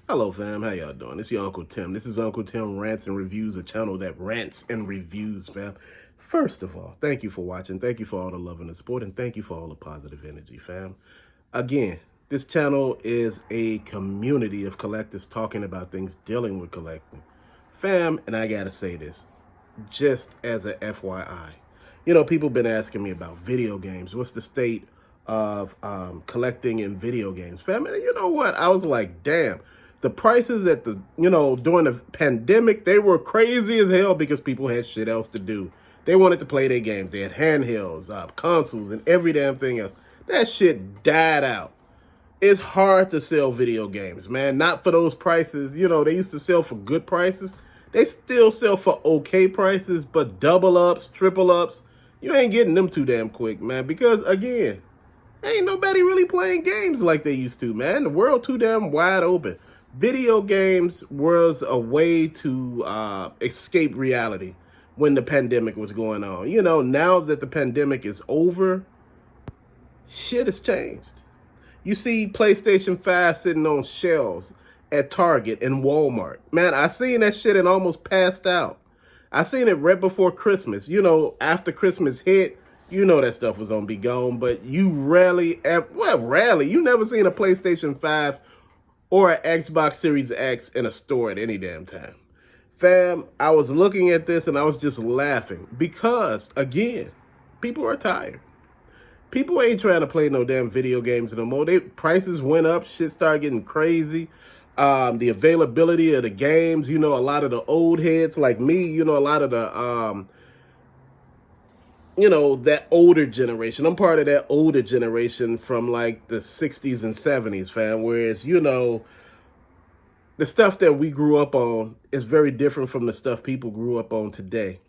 Hello fam, how y'all doing? It's your Uncle Tim. This is Uncle Tim Rants and Reviews, a channel that rants and reviews, fam. First of all, thank you for watching. Thank you for all the love and the support, and thank you for all the positive energy, fam. Again, this channel is a community of collectors talking about things dealing with collecting. Fam, and I gotta say this, just as a FYI. You know, people been asking me about video games. What's the state of collecting in video games? Fam, and you know what? I was like, damn. The prices at during the pandemic, they were crazy as hell because people had shit else to do. They wanted to play their games. They had handhelds, consoles, and every damn thing else. That shit died out. It's hard to sell video games, man. Not for those prices. You know, they used to sell for good prices. They still sell for okay prices, but double ups, triple ups, you ain't getting them too damn quick, man. Because, again, ain't nobody really playing games like they used to, man. The world too damn wide open. Video games was a way to escape reality when the pandemic was going on. You know, now that the pandemic is over, shit has changed. You see PlayStation 5 sitting on shelves at Target and Walmart. Man, I seen that shit and almost passed out. I seen it right before Christmas. You know, after Christmas hit, you know that stuff was gonna be gone, but you rarely, you never seen a PlayStation 5 or an Xbox Series X in a store at any damn time. Fam, I was looking at this and I was just laughing because, again, people are tired. People ain't trying to play no damn video games no more. Prices went up, shit started getting crazy. The availability of the games, you know, a lot of the old heads like me, you know, a lot of the that older generation. I'm part of that older generation from like the 60s and 70s, fam. Whereas, you know, the stuff that we grew up on is very different from the stuff people grew up on today.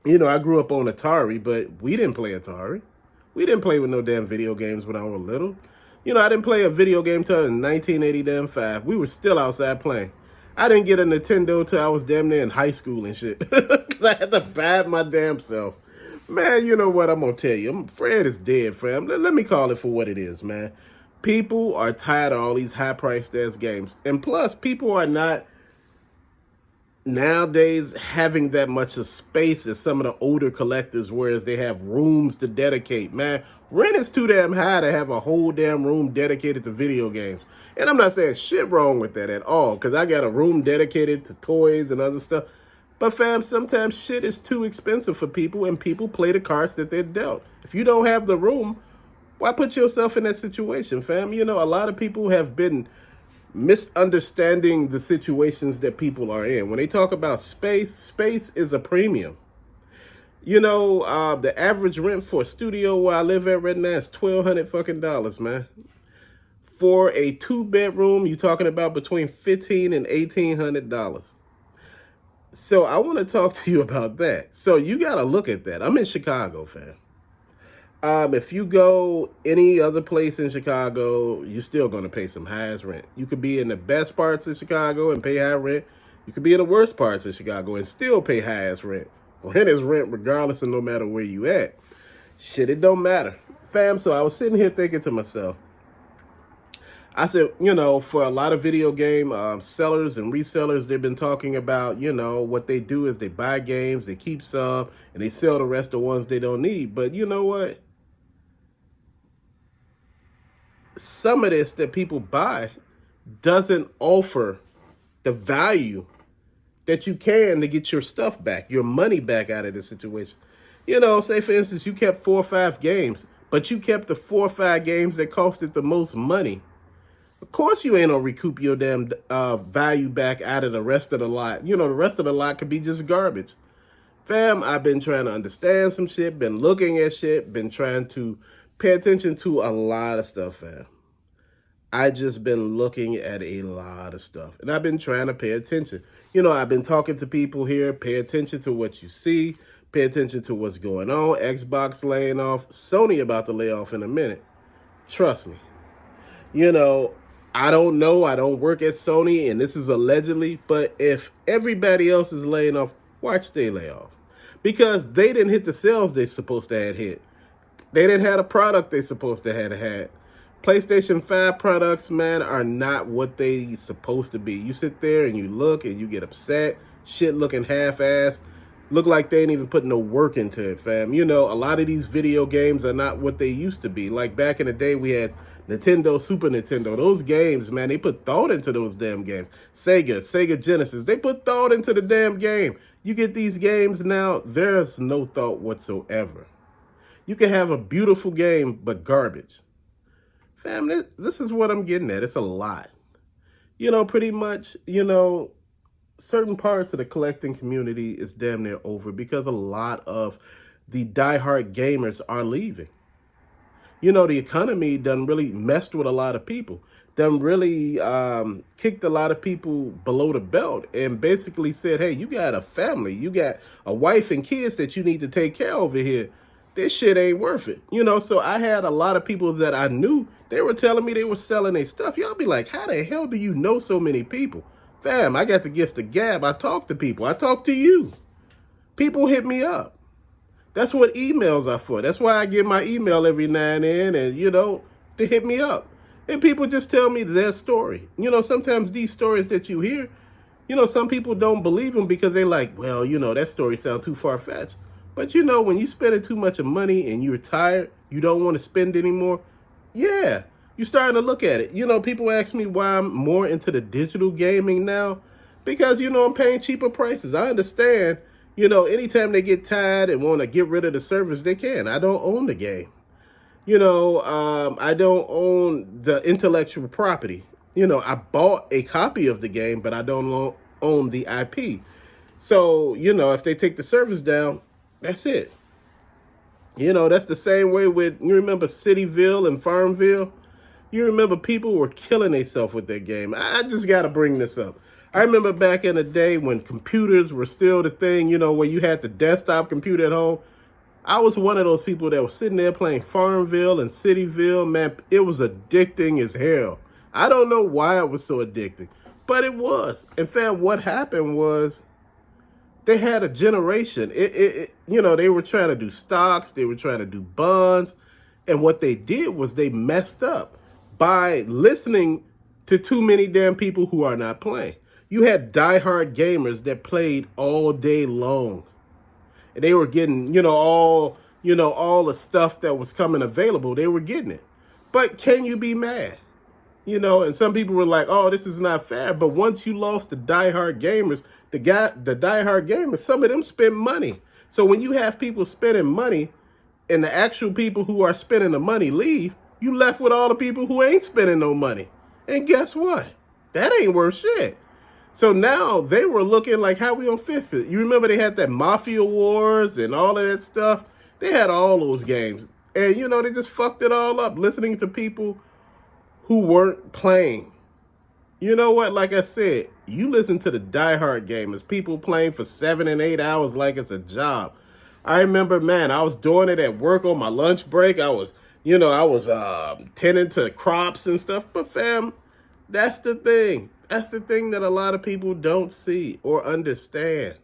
You know, I grew up on Atari, but we didn't play Atari. We didn't play with no damn video games when I was little. You know, I didn't play a video game till in 1985. We were still outside playing. I didn't get a Nintendo till I was damn near in high school and shit. Because I had to buy it my damn self. Man, you know what? I'm going to tell you. Fred is dead, fam. Let me call it for what it is, man. People are tired of all these high-priced ass games. And plus, people are not nowadays having that much of space as some of the older collectors, whereas they have rooms to dedicate. Man, rent is too damn high to have a whole damn room dedicated to video games. And I'm not saying shit wrong with that at all, because I got a room dedicated to toys and other stuff. But fam, sometimes shit is too expensive for people, and people play the cards that they're dealt. If you don't have the room, why put yourself in that situation, fam? You know, a lot of people have been misunderstanding the situations that people are in. When they talk about space, space is a premium. You know, the average rent for a studio where I live at right now is $1,200 fucking dollars, man. For a 2-bedroom, you're talking about between $1,500 and $1,800. So I want to talk to you about that. So you got to look at that. I'm in Chicago, fam. If you go any other place in Chicago, you're still going to pay some highest rent. You could be in the best parts of Chicago and pay high rent. You could be in the worst parts of Chicago and still pay highest rent. Rent is rent regardless of no matter where you at. Shit, it don't matter. Fam, so I was sitting here thinking to myself, I said, you know, for a lot of video game sellers and resellers, they've been talking about, you know, what they do is they buy games, they keep some, and they sell the rest of the ones they don't need. But you know what? Some of this that people buy doesn't offer the value that you can to get your stuff back, your money back out of this situation. You know, say for instance, you kept 4 or 5 games, but you kept the 4 or 5 games that costed the most money. Of course you ain't gonna recoup your damn value back out of the rest of the lot. You know, the rest of the lot could be just garbage. Fam, I've been trying to understand some shit, been looking at shit, been trying to pay attention to a lot of stuff, fam. I just been looking at a lot of stuff, and I've been trying to pay attention. You know, I've been talking to people here. Pay attention to what you see. Pay attention to what's going on. Xbox laying off. Sony about to lay off in a minute. Trust me. You know, I don't know. I don't work at Sony, and this is allegedly. But if everybody else is laying off, watch they lay off. Because they didn't hit the sales they're supposed to have hit. They didn't have a product they supposed to have had. PlayStation 5 products, man, are not what they supposed to be. You sit there and you look and you get upset. Shit looking half-assed. Look like they ain't even put no work into it, fam. You know, a lot of these video games are not what they used to be. Like back in the day, we had Nintendo, Super Nintendo. Those games, man, they put thought into those damn games. Sega Genesis, they put thought into the damn game. You get these games now, there's no thought whatsoever. You can have a beautiful game, but garbage. Fam, this is what I'm getting at. It's a lot. You know, pretty much, you know, certain parts of the collecting community is damn near over because a lot of the diehard gamers are leaving. You know, the economy done really messed with a lot of people. Done really kicked a lot of people below the belt and basically said, hey, you got a family. You got a wife and kids that you need to take care of over here. This shit ain't worth it. You know, so I had a lot of people that I knew, they were telling me they were selling their stuff. Y'all be like, how the hell do you know so many people? Fam, I got the gift of gab. I talk to people. I talk to you. People hit me up. That's what emails are for. That's why I get my email every now and then and, you know, to hit me up. And people just tell me their story. You know, sometimes these stories that you hear, you know, some people don't believe them because they like, well, you know, that story sounds too far-fetched. But, you know, when you spending too much of money and you're tired, you don't want to spend anymore, yeah, you're starting to look at it. You know, people ask me why I'm more into the digital gaming now because, you know, I'm paying cheaper prices. I understand, you know, anytime they get tired and want to get rid of the service, they can. I don't own the game. You know, I don't own the intellectual property. You know, I bought a copy of the game, but I don't own the IP. So, you know, if they take the service down, that's it. You know, that's the same way with, you remember Cityville and Farmville? You remember people were killing themselves with their game. I just got to bring this up. I remember back in the day when computers were still the thing, you know, where you had the desktop computer at home. I was one of those people that was sitting there playing Farmville and Cityville. Man, it was addicting as hell. I don't know why it was so addicting, but it was. In fact, what happened was they had a generation. You know, they were trying to do stocks. They were trying to do bonds. And what they did was they messed up by listening to too many damn people who are not playing. You had diehard gamers that played all day long. And they were getting, all the stuff that was coming available. They were getting it. But can you be mad? You know, and some people were like, oh, this is not fair. But once you lost the diehard gamers, the diehard gamers, some of them spend money. So when you have people spending money and the actual people who are spending the money leave, you left with all the people who ain't spending no money. And guess what? That ain't worth shit. So now they were looking like, how we gonna fix it? You remember they had that Mafia Wars and all of that stuff? They had all those games. And, they just fucked it all up listening to people who weren't playing. You know what? Like I said, you listen to the diehard gamers, people playing for 7 and 8 hours like it's a job. I remember, man, I was doing it at work on my lunch break. I was tending to crops and stuff. But fam, that's the thing. That's the thing that a lot of people don't see or understand.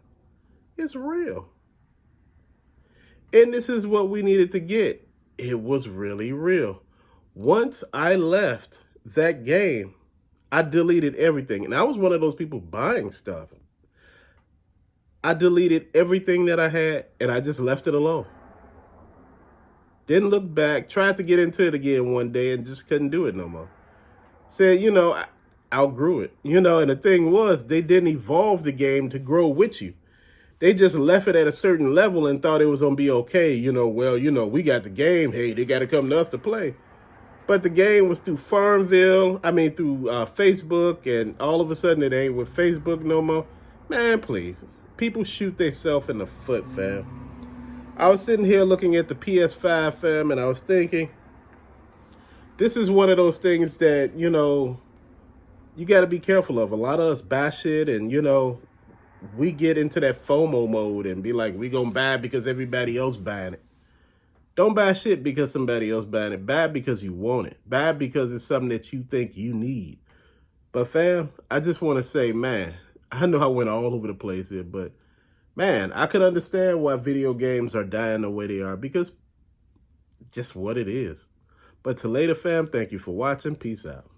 It's real. And this is what we needed to get. It was really real. Once I left that game, I deleted everything. And I was one of those people buying stuff. I deleted everything that I had and I just left it alone. Didn't look back, tried to get into it again one day and just couldn't do it no more. Said, I outgrew it. And the thing was, they didn't evolve the game to grow with you. They just left it at a certain level and thought it was going to be okay. We got the game. Hey, they got to come to us to play. But the game was through through Facebook, and all of a sudden it ain't with Facebook no more. Man, please. People shoot themselves in the foot, fam. I was sitting here looking at the PS5, fam, and I was thinking, this is one of those things that, you got to be careful of. A lot of us buy shit and, we get into that FOMO mode and be like, we going to buy because everybody else buying it. Don't buy shit because somebody else buying it. Buy it because you want it. Buy it because it's something that you think you need. But fam, I just want to say, man, I know I went all over the place here, but man, I could understand why video games are dying the way they are because just what it is. But till later, fam, thank you for watching. Peace out.